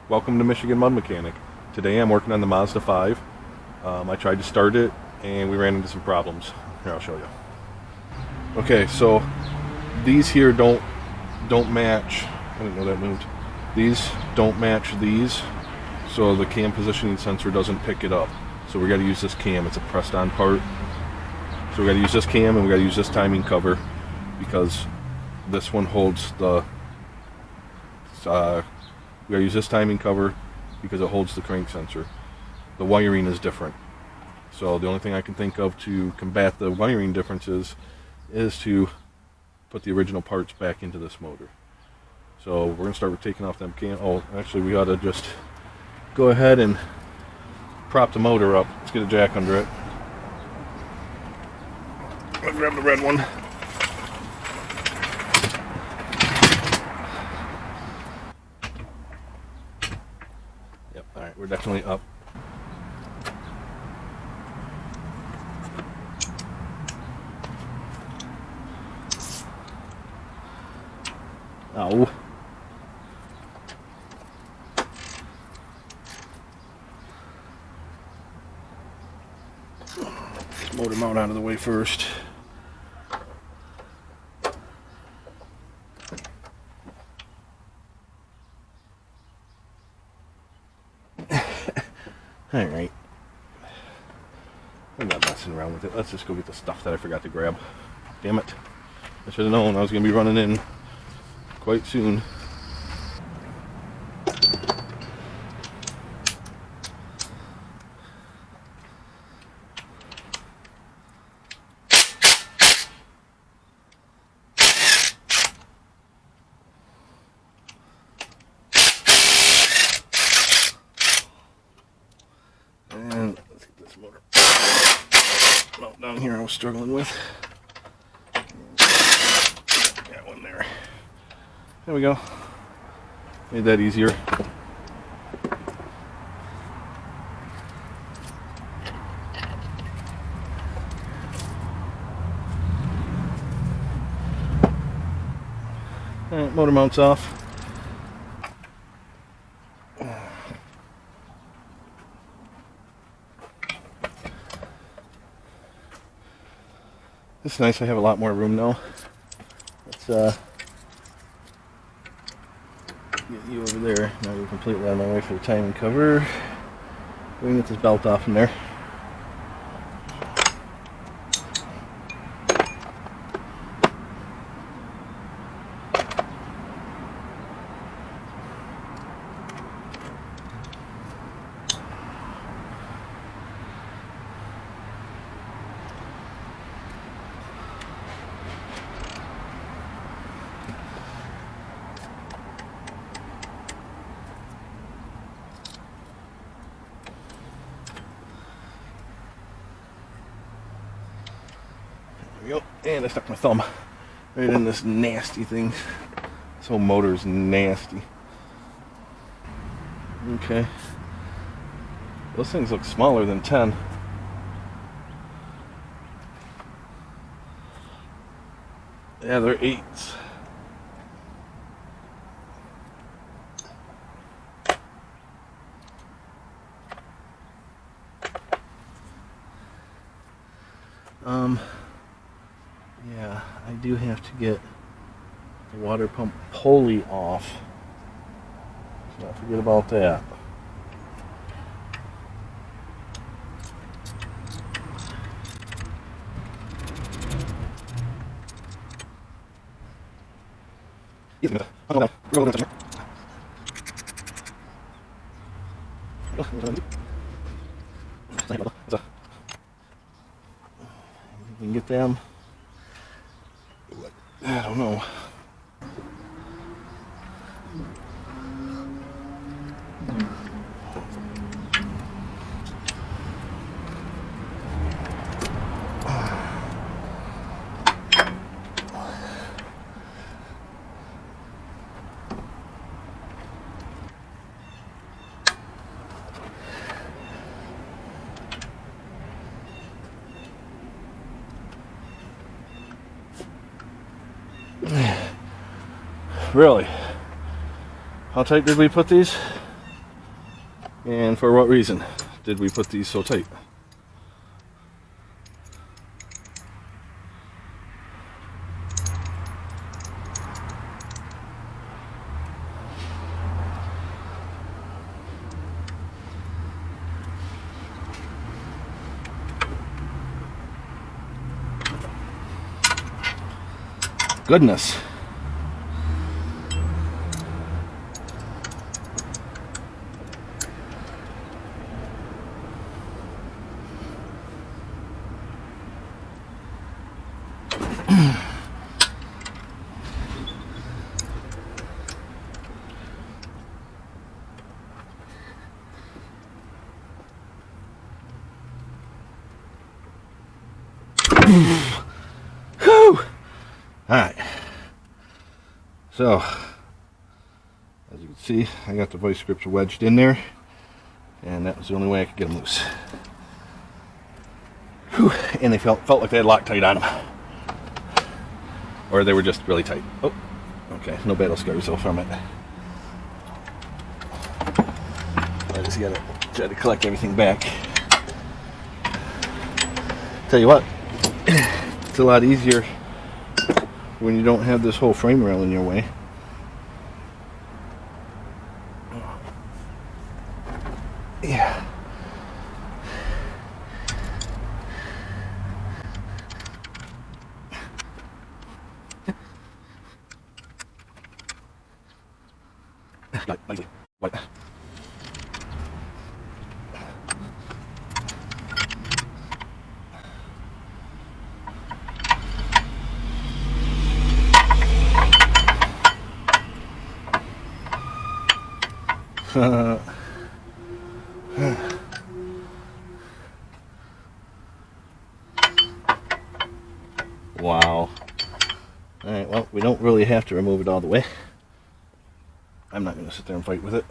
Welcome to Michigan Mud Mechanic. Today I'm working on the Mazda 5. I tried to start it and we ran into some problems. Here, I'll show you. Okay, so these here don't match. I didn't know that moved. These don't match these, so the cam positioning sensor doesn't pick it up. So we got to use this cam. It's a pressed on part. So we got to use this cam and we got to use this timing cover because this one holds the we gotta use this timing cover because it holds the crank sensor. The wiring is different. So the only thing I can think of to combat the wiring differences is to put the original parts back into this motor. So we're gonna start with taking off them oh, actually we ought to just go ahead and prop the motor up. Let's get a jack under it. I'll grab the red one. Alright, we're definitely up. Oh. Let's motor mount out of the way first. Alright. I'm not messing around with it. Let's just go get the stuff that I forgot to grab. Damn it. I should have known I was going to be running in quite soon. And let's get this motor mount down here I was struggling with. Got one there. There we go. Made that easier. Alright, motor mounts off. It's nice, I have a lot more room now. Let's get you over there. Now we're completely on my way for the timing cover. We can get this belt off in there. There we go. And I stuck my thumb right in this nasty thing. This whole motor is nasty. Okay. Those things look smaller than 10. Yeah, they're 8s. Yeah, I do have to get the water pump pulley off. Let's not forget about that. You can get them. I don't know. Really? How tight did we put these? And for what reason did we put these so tight? Goodness. Whew. Alright, so as you can see, I got the vice grips wedged in there, and that was the only way I could get them loose. Whew. And they felt like they had Loctite on them, or they were just really tight. Oh, okay, no battle scars though from it. I just gotta try to collect everything back. Tell you what, it's a lot easier when you don't have this whole frame rail in your way. Yeah. Lightly. Wow. Alright, well, we don't really have to remove it all the way. I'm not going to sit there and fight with it.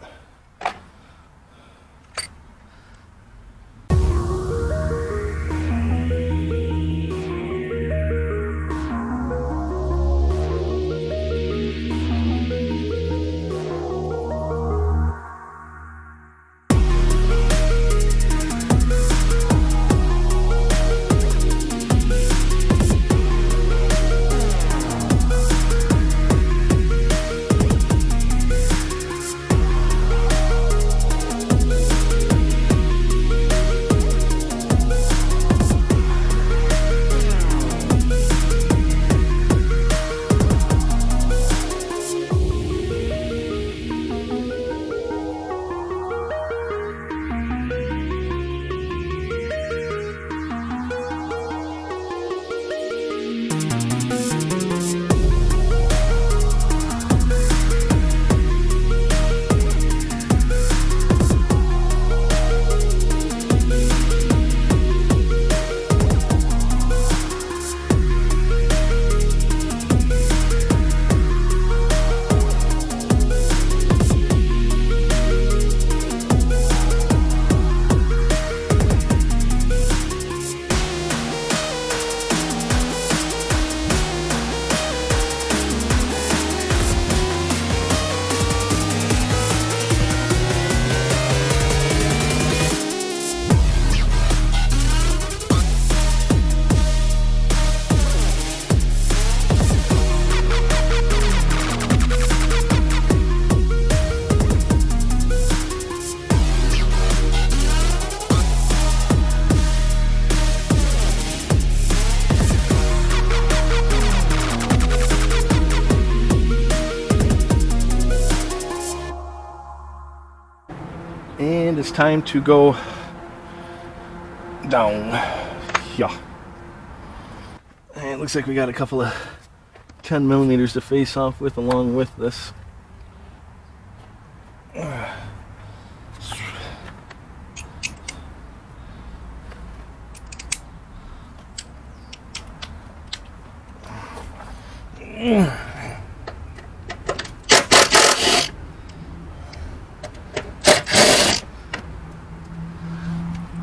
And it's time to go down. Yeah. And it looks like we got a couple of 10 millimeters to face off with along with this.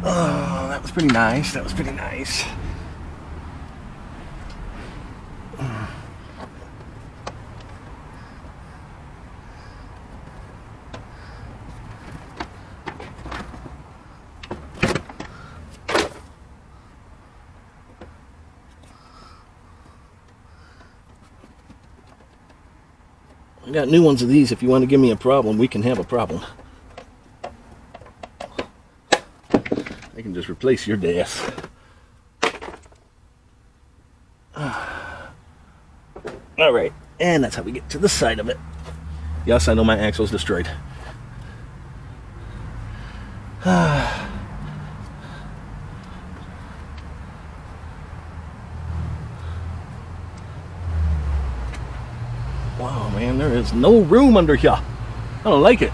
Oh, that was pretty nice. That was pretty nice. I got new ones of these. If you want to give me a problem, we can have a problem. I can just replace your DAS. Alright, and that's how we get to the side of it. Yes, I know my axle's destroyed. Wow, man, there is no room under here. I don't like it.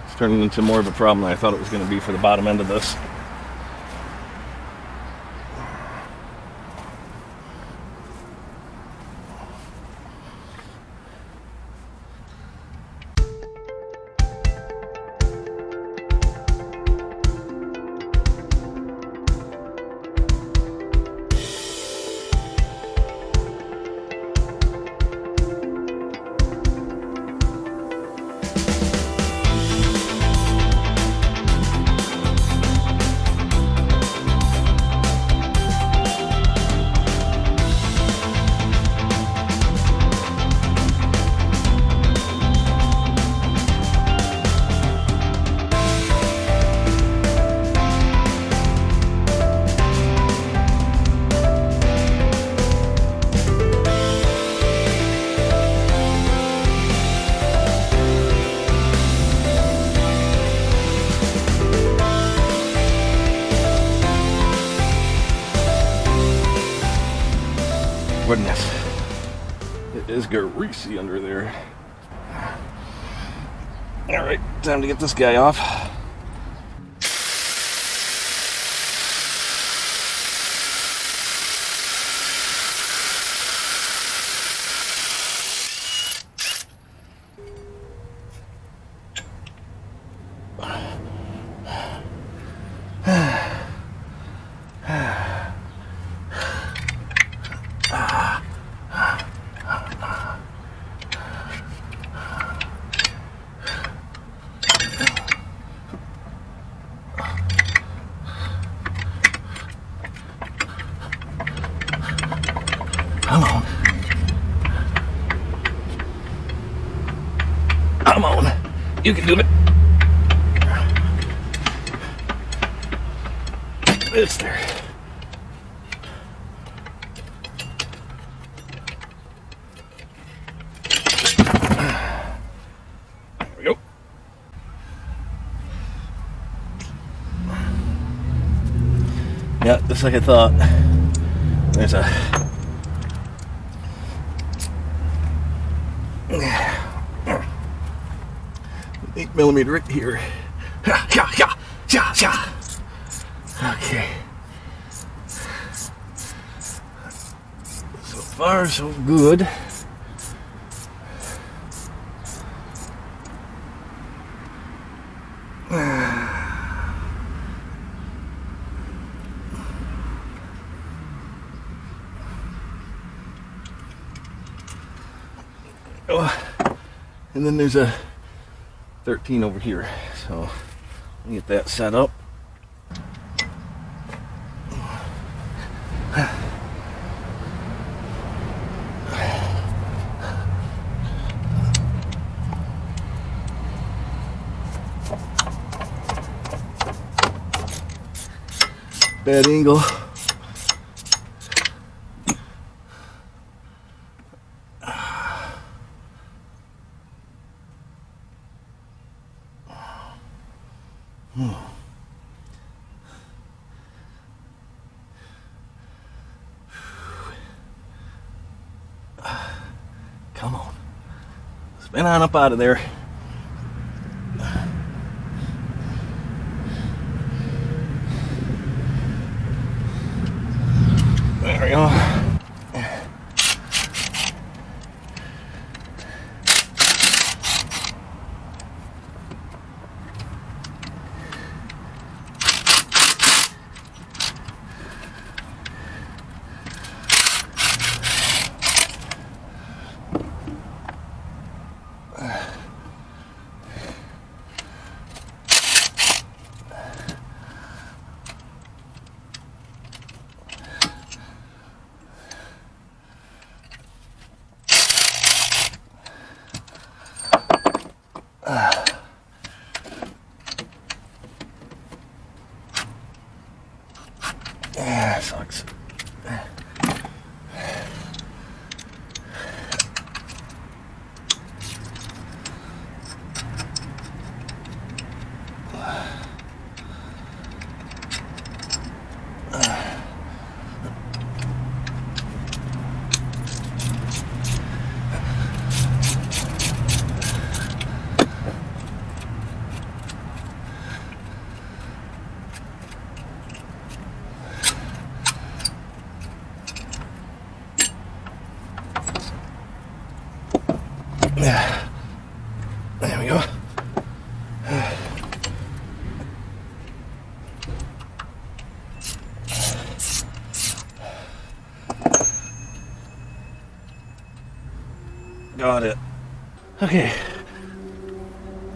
It's turning into more of a problem than I thought it was going to be for the bottom end of this. Goodness, it is greasy under there. Alright, time to get this guy off. Come on. Come on. You can do it. It's there. There we go. Yeah, just like I thought. There's a 8mm right here. Okay. So far, so good. Oh, and then there's a 13 over here, so let me get that set up. Bad angle. Come on. Spin on up out of there. There we go. Sucks. There we go. Got it. Okay.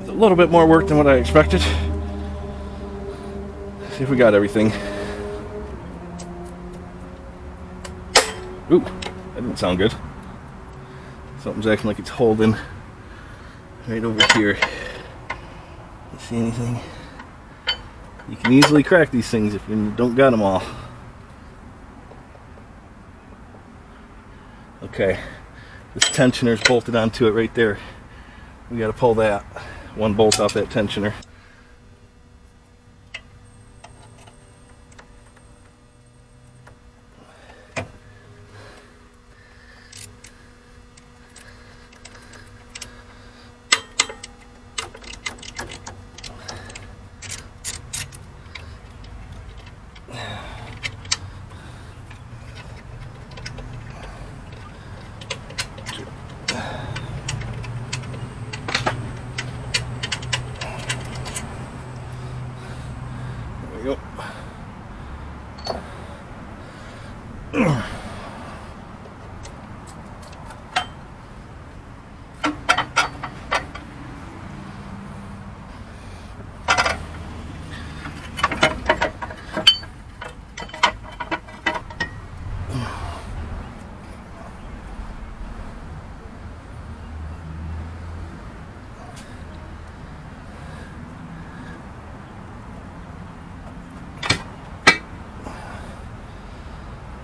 It's a little bit more work than what I expected. See if we got everything. Ooh, that didn't sound good. Something's acting like it's holding right over here. You see anything? You can easily crack these things if you don't got them all. Okay, this tensioner's bolted onto it right there. We gotta pull that one bolt off that tensioner. There we go.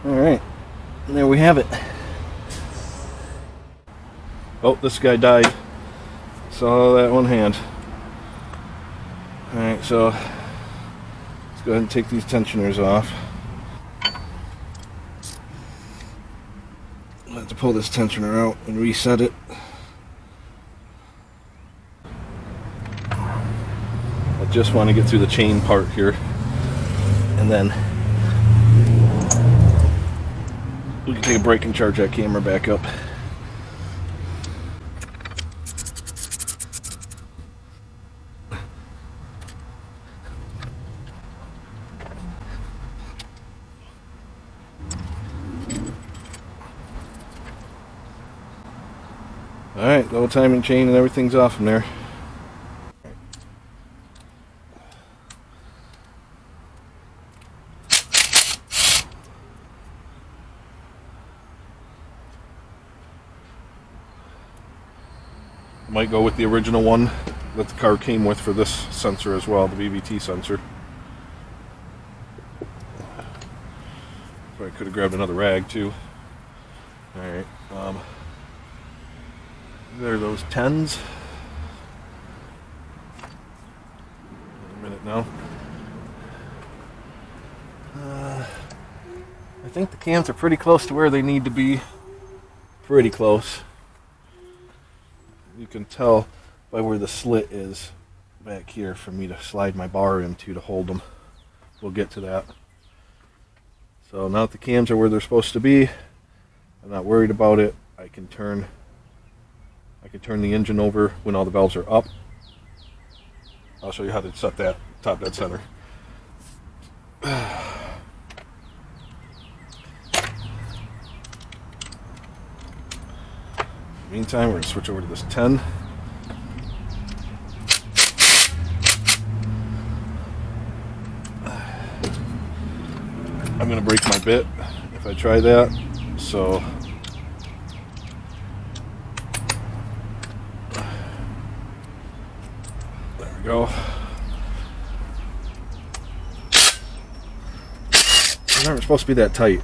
Alright, there we have it. Oh, this guy died. Saw that one hand. Alright, so let's go ahead and take these tensioners off. I'll have to pull this tensioner out and reset it. I just want to get through the chain part here, and then we can take a break and charge that camera back up. Alright, low timing chain and everything's off from there. Might go with the original one that the car came with for this sensor as well, the VVT sensor. Probably could have grabbed another rag too. Alright, there are those 10s. A minute now. I think the cams are pretty close to where they need to be. Pretty close. You can tell by where the slit is back here for me to slide my bar into to hold them. We'll get to that. So now that the cams are where they're supposed to be, I'm not worried about it. I can turn the engine over when all the valves are up. I'll show you how to set that top dead center. Meantime, we're going to switch over to this 10. I'm going to break my bit if I try that. So go. These aren't supposed to be that tight.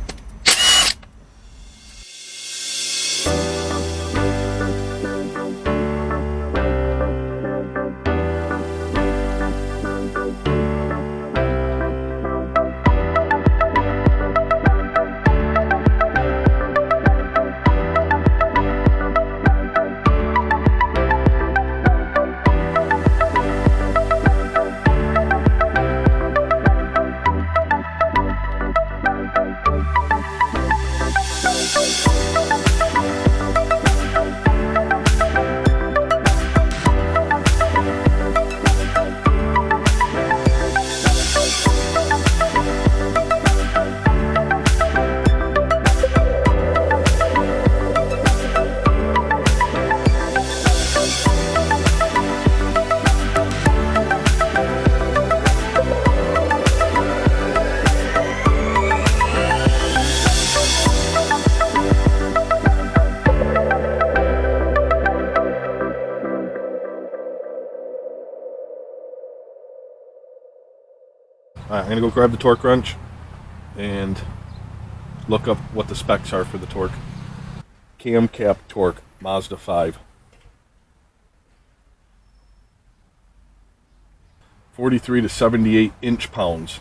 Alright, I'm going to go grab the torque wrench and look up what the specs are for the torque. Cam cap torque, Mazda 5. 43 to 78 inch-pounds.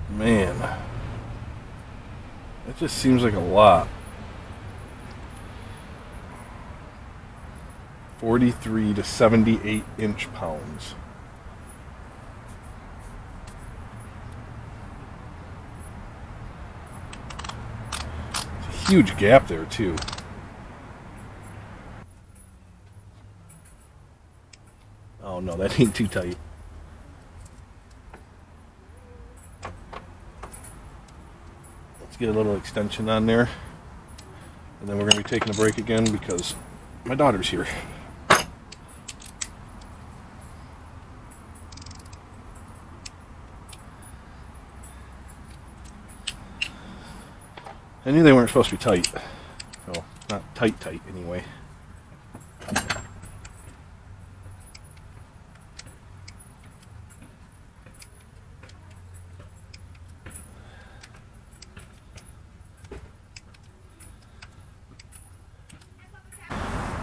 Man, that just seems like a lot. 43 to 78 inch-pounds. It's a huge gap there too. Oh no, that ain't too tight. Let's get a little extension on there. And then we're going to be taking a break again because my daughter's here. I knew they weren't supposed to be tight. Well, not tight anyway.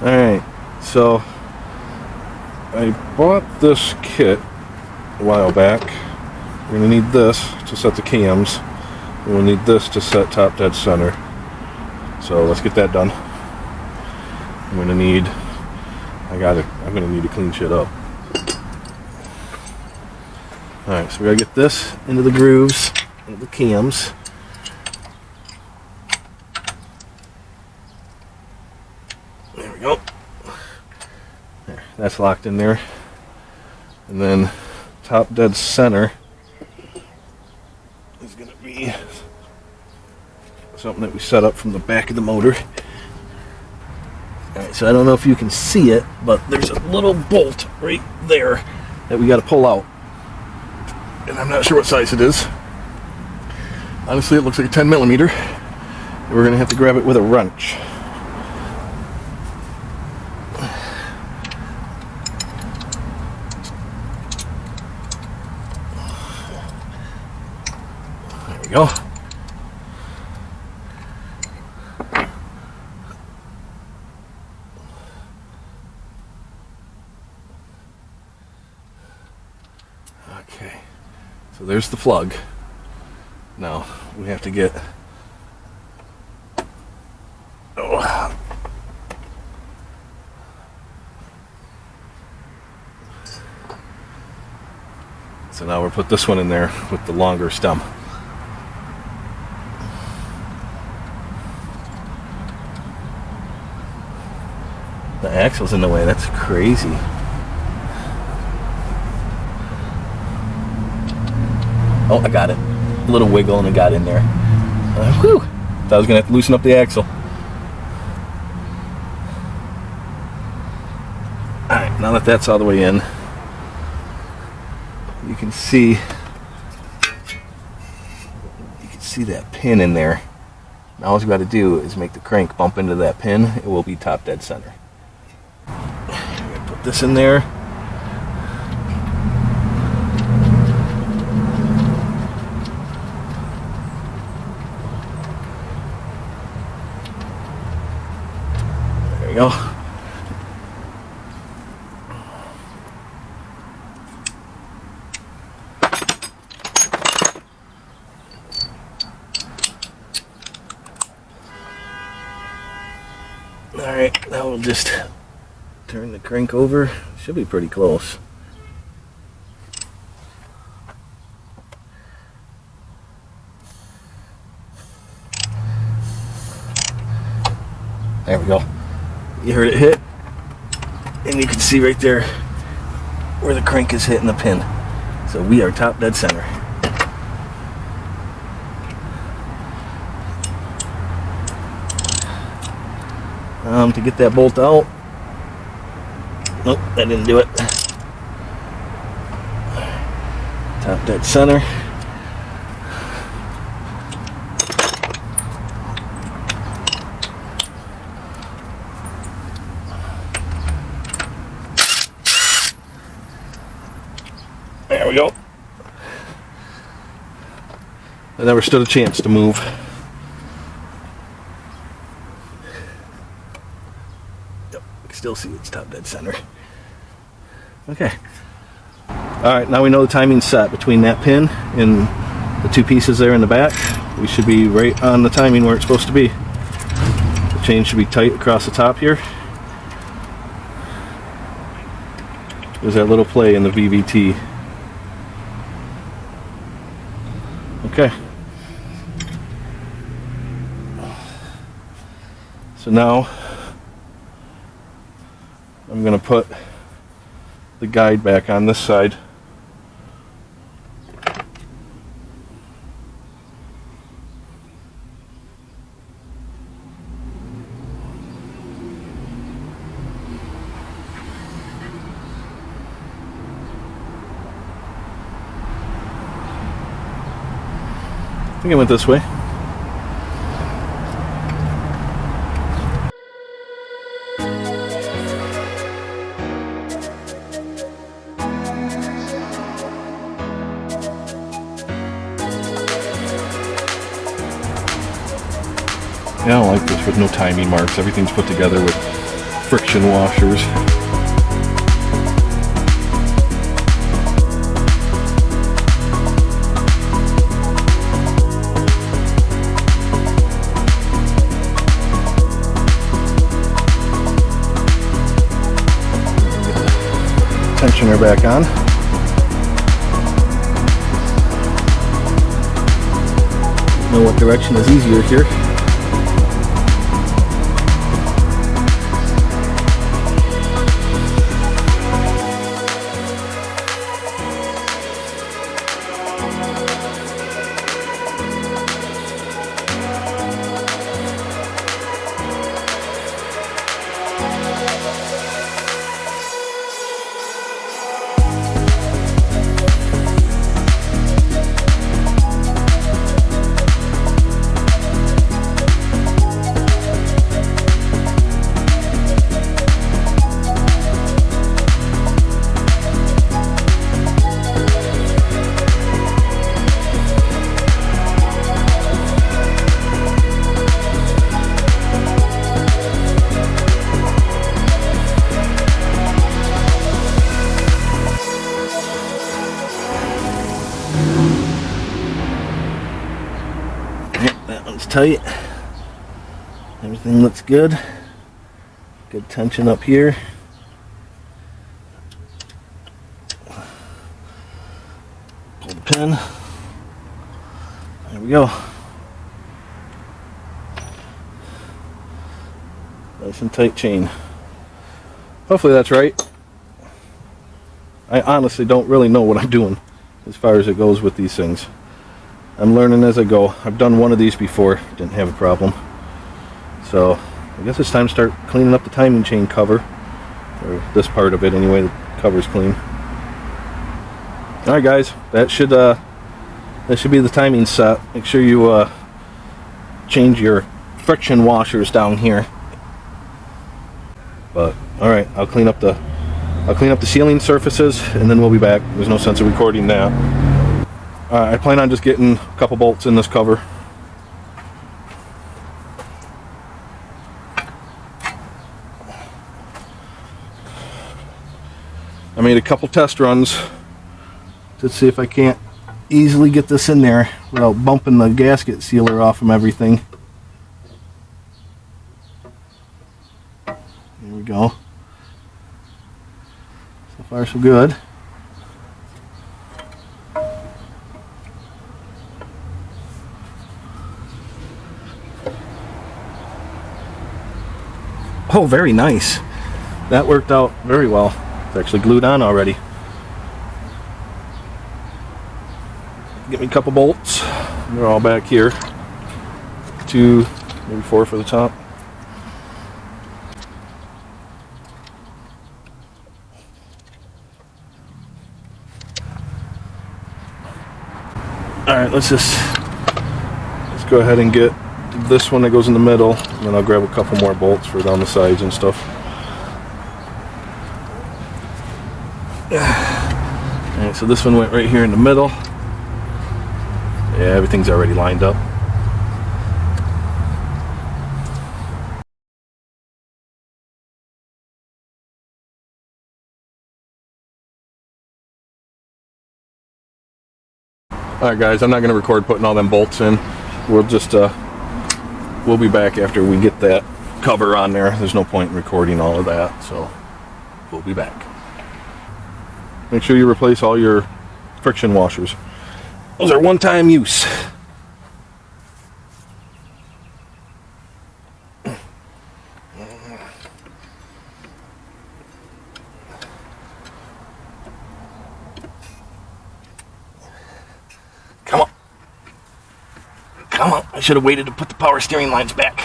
Alright, so I bought this kit a while back. We're going to need this to set the cams. We'll need this to set top dead center. So let's get that done. I'm gonna need to clean shit up. Alright, so we gotta get this into the grooves, into the cams. There we go. There, that's locked in there. And then top dead center is going to be something that we set up from the back of the motor. Alright, so I don't know if you can see it, but there's a little bolt right there that we got to pull out. And I'm not sure what size it is. Honestly, it looks like a 10 millimeter. We're going to have to grab it with a wrench. There we go. Okay, so there's the plug. Now we have to get so now we'll put this one in there with the longer stem. The axle's in the way, that's crazy. Oh, I got it. A little wiggle and it got in there. Whew! Thought I was going to have to loosen up the axle. Alright, now that that's all the way in, you can see that pin in there. Now all you got to do is make the crank bump into that pin. It will be top dead center. Put this in there. There you go. Alright, now we'll just turn the crank over. Should be pretty close. There we go. You heard it hit, and you can see right there where the crank is hitting the pin. So we are top dead center. To get that bolt out. Nope, that didn't do it. Top dead center. There we go. I never stood a chance to move. Still see it's top dead center. Okay. Alright, now we know the timing's set between that pin and the two pieces there in the back. We should be right on the timing where it's supposed to be. The chain should be tight across the top here. There's that little play in the VVT. Okay. So now I'm going to put the guide back on this side. I think I went this way. Yeah, I don't like this with no timing marks. Everything's put together with friction washers. Tensioner back on. Know what direction is easier here. Tight. Everything looks good. Good tension up here. Pull the pin. There we go. Nice and tight chain. Hopefully that's right. I honestly don't really know what I'm doing as far as it goes with these things. I'm learning as I go. I've done one of these before, didn't have a problem. So I guess it's time to start cleaning up the timing chain cover, or this part of it anyway. The cover's clean. All right, guys, that should be the timing set. Make sure you change your friction washers down here. But all right, I'll clean up the sealing surfaces, and then we'll be back. There's no sense of recording that. I plan on just getting a couple bolts in this cover. I made a couple test runs to see if I can't easily get this in there without bumping the gasket sealer off from everything. There we go. So far so good. Oh, very nice. That worked out very well. It's actually glued on already. Get me a couple bolts. They're all back here. 2, maybe 4 for the top. Alright, let's go ahead and get this one that goes in the middle, and then I'll grab a couple more bolts for down the sides and stuff. Alright, so this one went right here in the middle. Yeah, everything's already lined up. Alright guys, I'm not going to record putting all them bolts in. We'll just we'll be back after we get that cover on there. There's no point in recording all of that, so we'll be back. Make sure you replace all your friction washers. Those are one-time use. Come on. Come on. I should have waited to put the power steering lines back.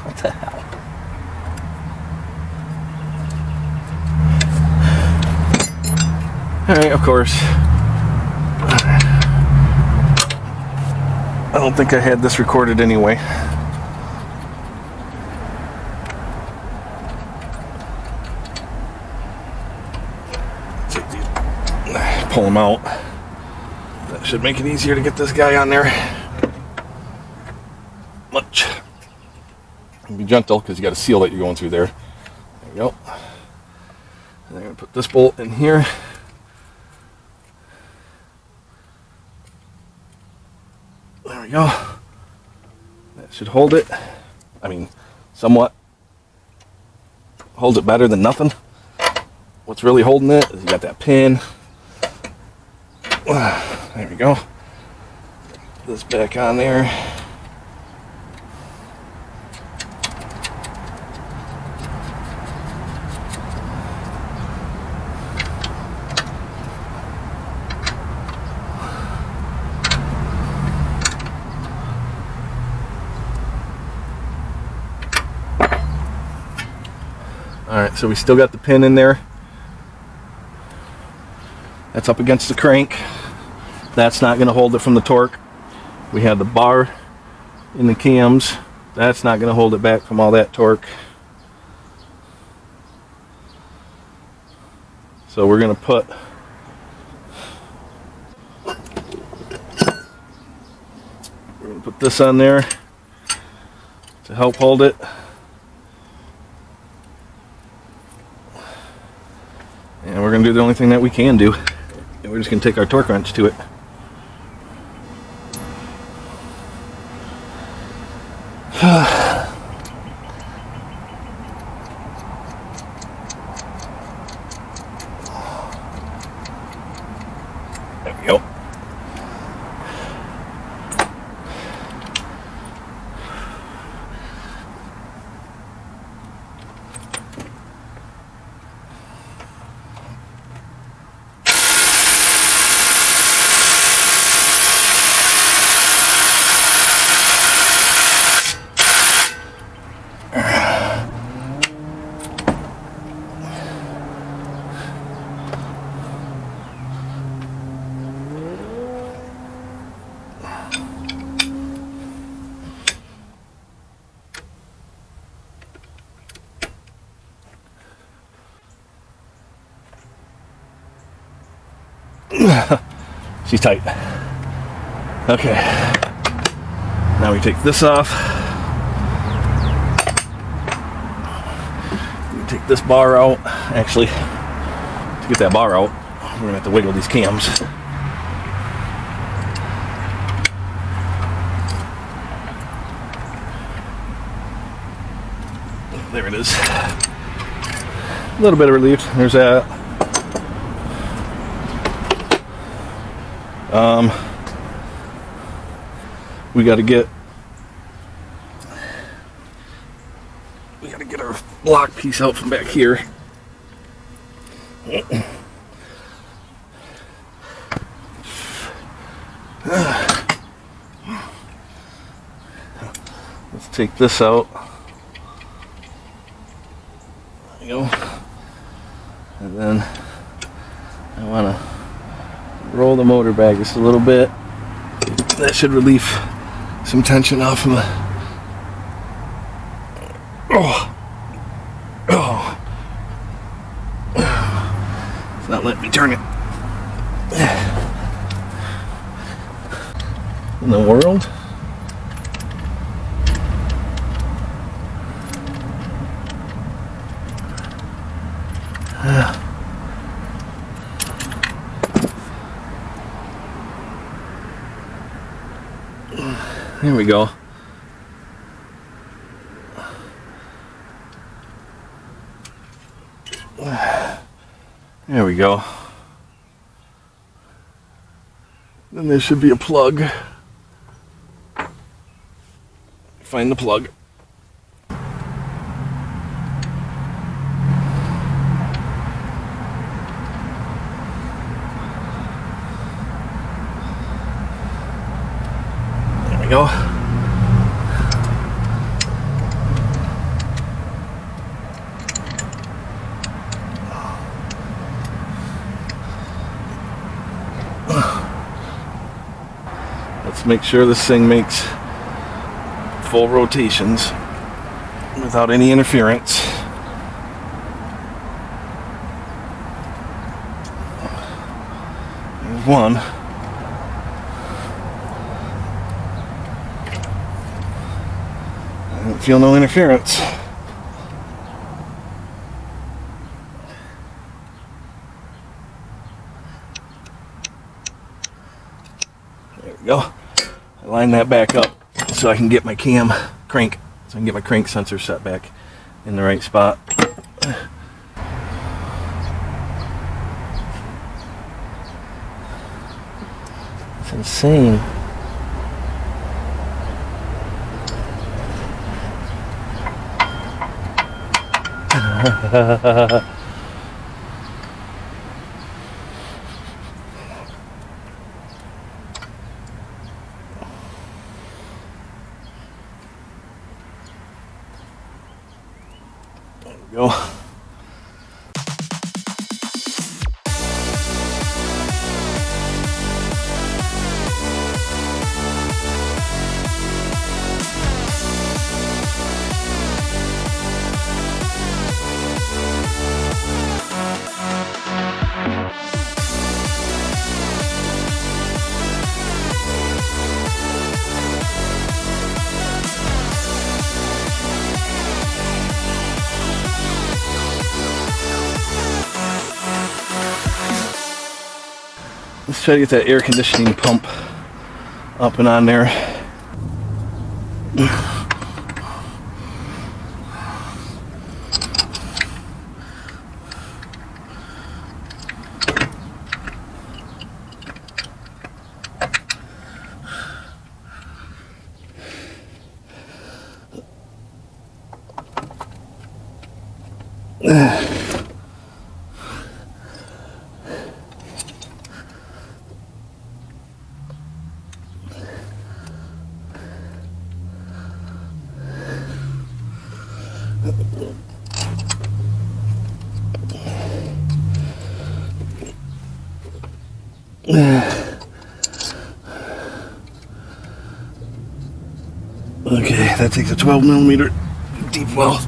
What the hell? Alright, of course. I don't think I had this recorded anyway. Take these, pull them out. That should make it easier to get this guy on there. Much. Be gentle because you got a seal that you're going through there. There we go. And I'm going to put this bolt in here. There we go. That should hold it. I mean, somewhat. Holds it better than nothing. What's really holding it is you got that pin. There we go. Put this back on there. Alright, so we still got the pin in there. That's up against the crank. That's not going to hold it from the torque. We have the bar in the cams. That's not going to hold it back from all that torque. So we're going to put this on there to help hold it. And we're going to do the only thing that we can do. And we're just going to take our torque wrench to it. There we go. She's tight. Okay. Now we take this off. We take this bar out. Actually, to get that bar out, we're gonna have to wiggle these cams. There it is. A little bit of relief. There's that. We got to get our block piece out from back here. Let's take this out. There you go. And then I want to roll the motor back just a little bit. That should relieve some tension off of the... It's not letting me turn it. In the world? There we go. There we go. Then there should be a plug. Find the plug. There we go. Let's make sure this thing makes full rotations without any interference. There's one. I don't feel no interference. There we go. I line that back up so I can get my crank, so I can get my crank sensor set back in the right spot. It's insane. There we go. Let's try to get that air conditioning pump up and on there. Okay, that takes a 12mm deep well.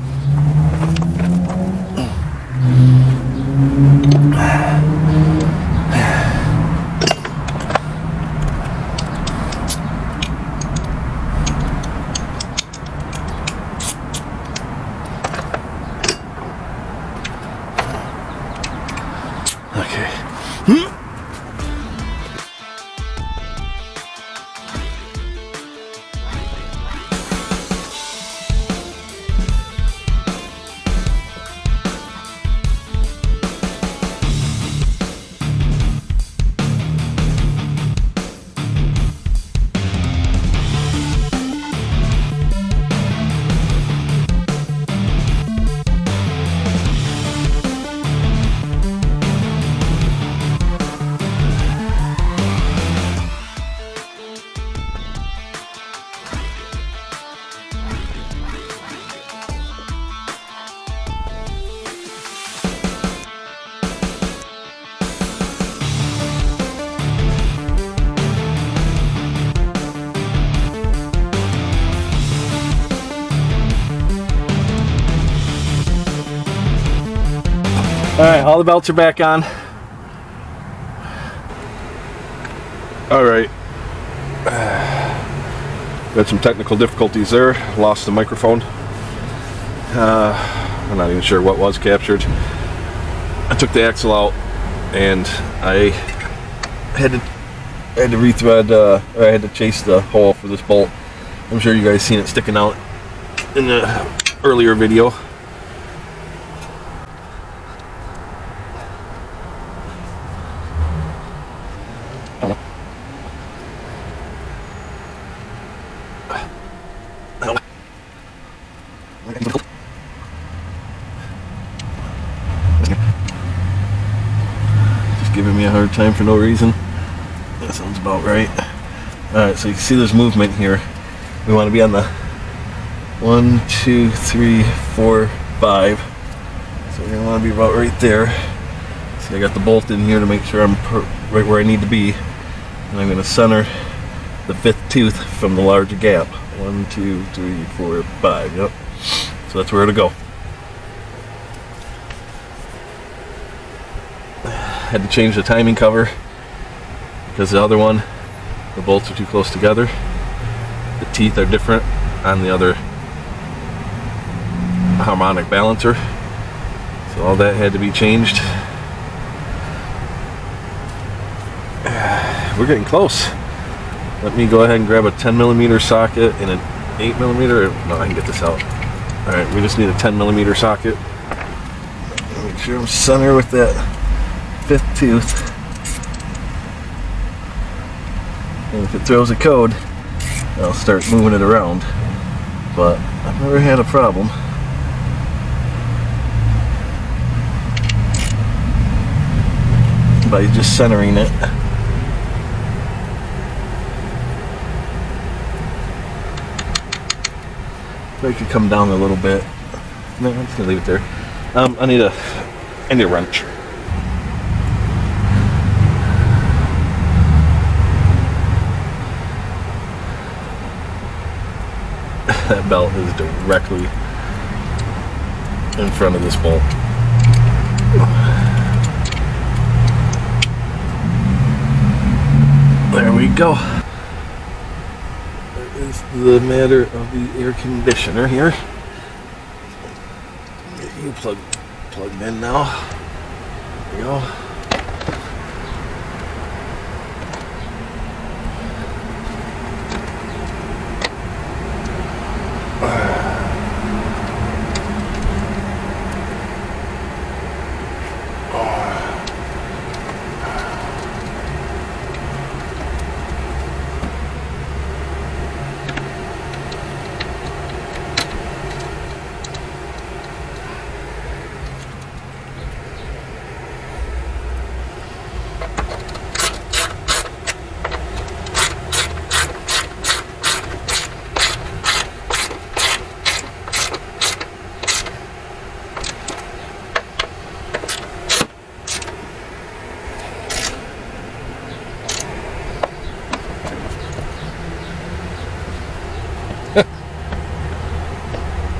Alright, all the belts are back on. Alright. Had some technical difficulties there. Lost the microphone. I'm not even sure what was captured. I took the axle out and I had to rethread, or I had to chase the hole for this bolt. I'm sure you guys seen it sticking out in the earlier video. Just giving me a hard time for no reason. That sounds about right. Alright, so you can see there's movement here. We want to be on the 1, 2, 3, 4, 5. So we're going to want to be about right there. See, I got the bolt in here to make sure I'm right where I need to be. And I'm going to center the 5th tooth from the large gap. 1, 2, 3, 4, 5. Yep. So that's where it'll go. Had to change the timing cover because the other one, the bolts are too close together. The teeth are different on the other harmonic balancer. So all that had to be changed. We're getting close. Let me go ahead and grab a 10mm socket and an 8mm. No, I can get this out. Alright, we just need a 10mm socket. Make sure I'm center with that 5th tooth. And if it throws a code, I'll start moving it around. But I've never had a problem. By just centering it. I could come down a little bit. No, I'm just gonna leave it there. I need a wrench. That belt is directly in front of this bolt. There we go. That is the matter of the air conditioner here. Get you plugged in now. There we go.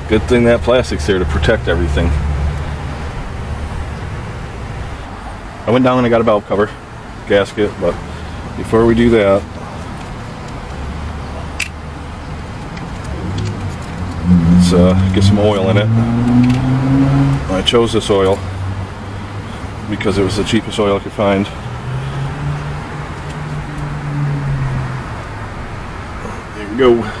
Good thing that plastic's there to protect everything. I went down and I got a valve cover, gasket, but before we do that, let's get some oil in it. I chose this oil because it was the cheapest oil I could find. There we go.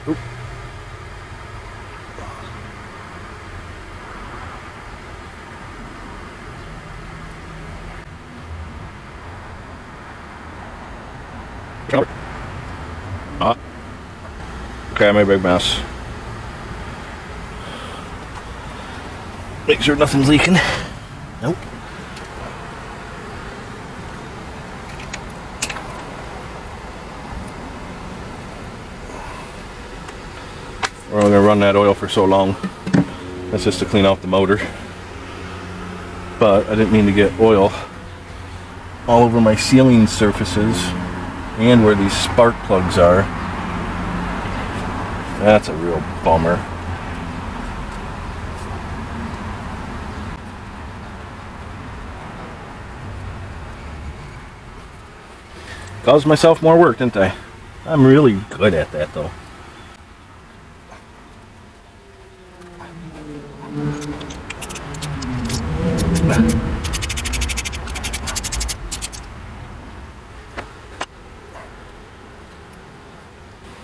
Oop. Okay, I made a big mess. Make sure nothing's leaking. Nope. We're only gonna run that oil for so long. That's just to clean out the motor. But I didn't mean to get oil all over my sealing surfaces and where these spark plugs are. That's a real bummer. Caused myself more work, didn't I? I'm really good at that though.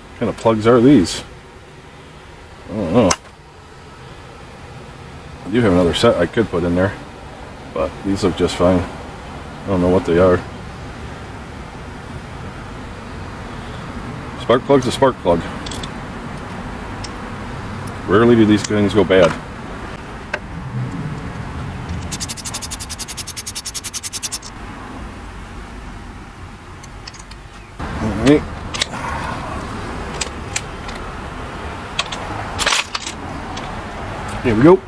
What kind of plugs are these? I don't know. I do have another set I could put in there, but these look just fine. I don't know what they are. Spark plug's a spark plug. Rarely do these things go bad. Alright. Here we go.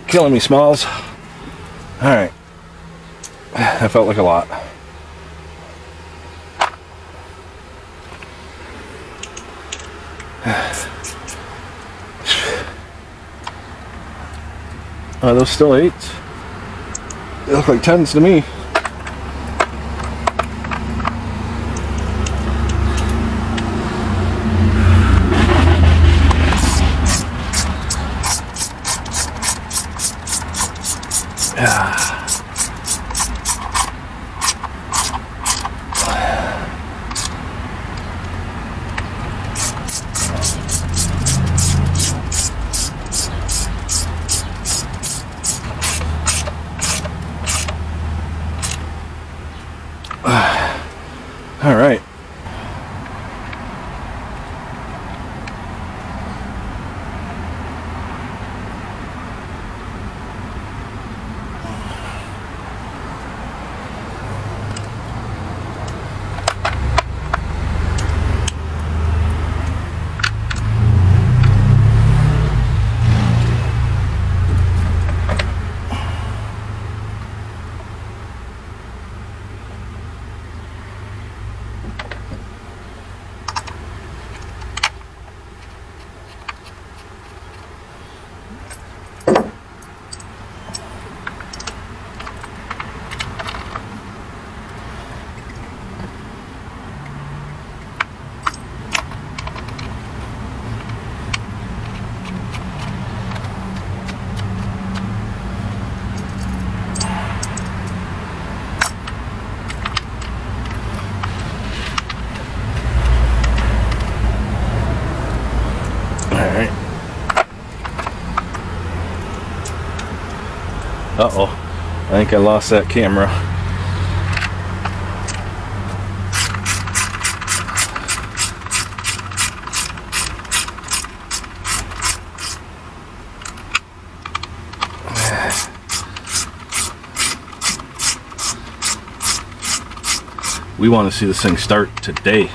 Killing me, Smalls. Alright. That felt like a lot. Are those still 8s? They look like 10s to me. All right. Uh-oh. I think I lost that camera. We want to see this thing start today.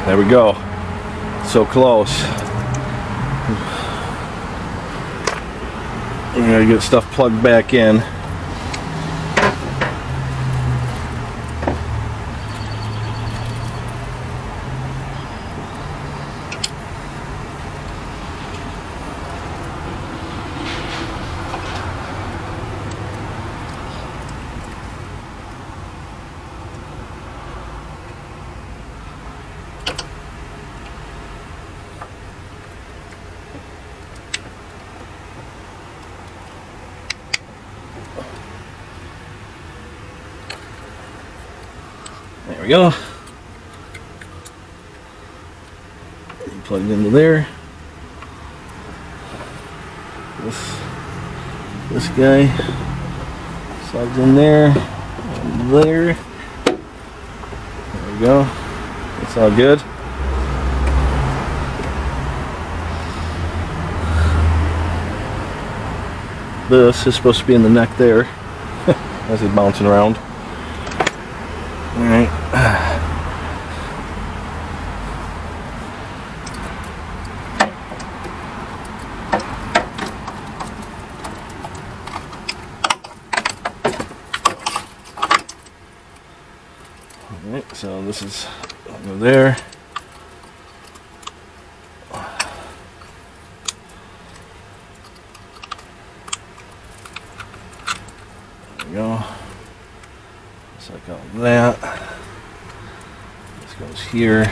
There we go. So close. We're gonna get stuff plugged back in. There we go. Plugged into there. This guy slides in there and there. There we go. It's all good. This is supposed to be in the neck there as it's bouncing around. Alright. Alright, so this is over there. There we go. Just like all that. This goes here.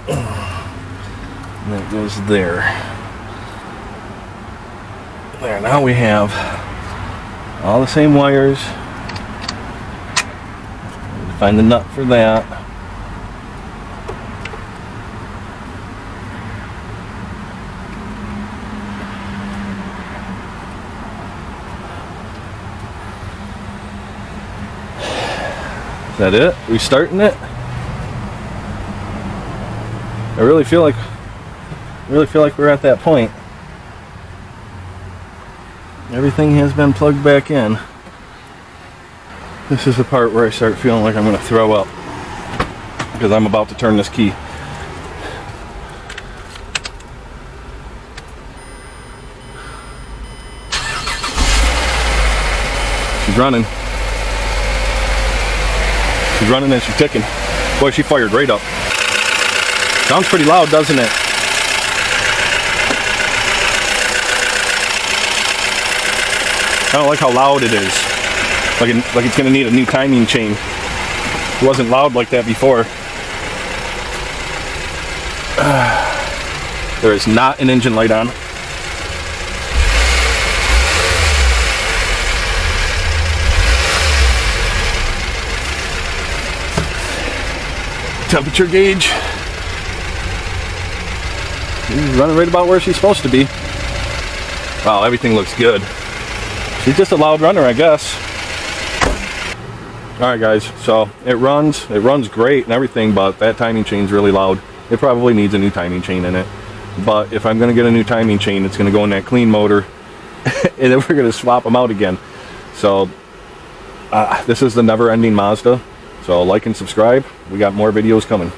And that goes there. There, now we have all the same wires. Find the nut for that. Is that it? Restarting it? I really feel like we're at that point. Everything has been plugged back in. This is the part where I start feeling like I'm going to throw up because I'm about to turn this key. She's running. She's running and she's ticking. Boy, she fired right up. Sounds pretty loud, doesn't it? I don't like how loud it is. Like it's gonna need a new timing chain. It wasn't loud like that before. There is not an engine light on. Temperature gauge. She's running right about where she's supposed to be. Wow, everything looks good. She's just a loud runner, I guess. Alright guys, so it runs great and everything, but that timing chain's really loud. It probably needs a new timing chain in it. But if I'm going to get a new timing chain, it's going to go in that clean motor and then we're going to swap them out again. So this is the never-ending Mazda. So like and subscribe. We got more videos coming.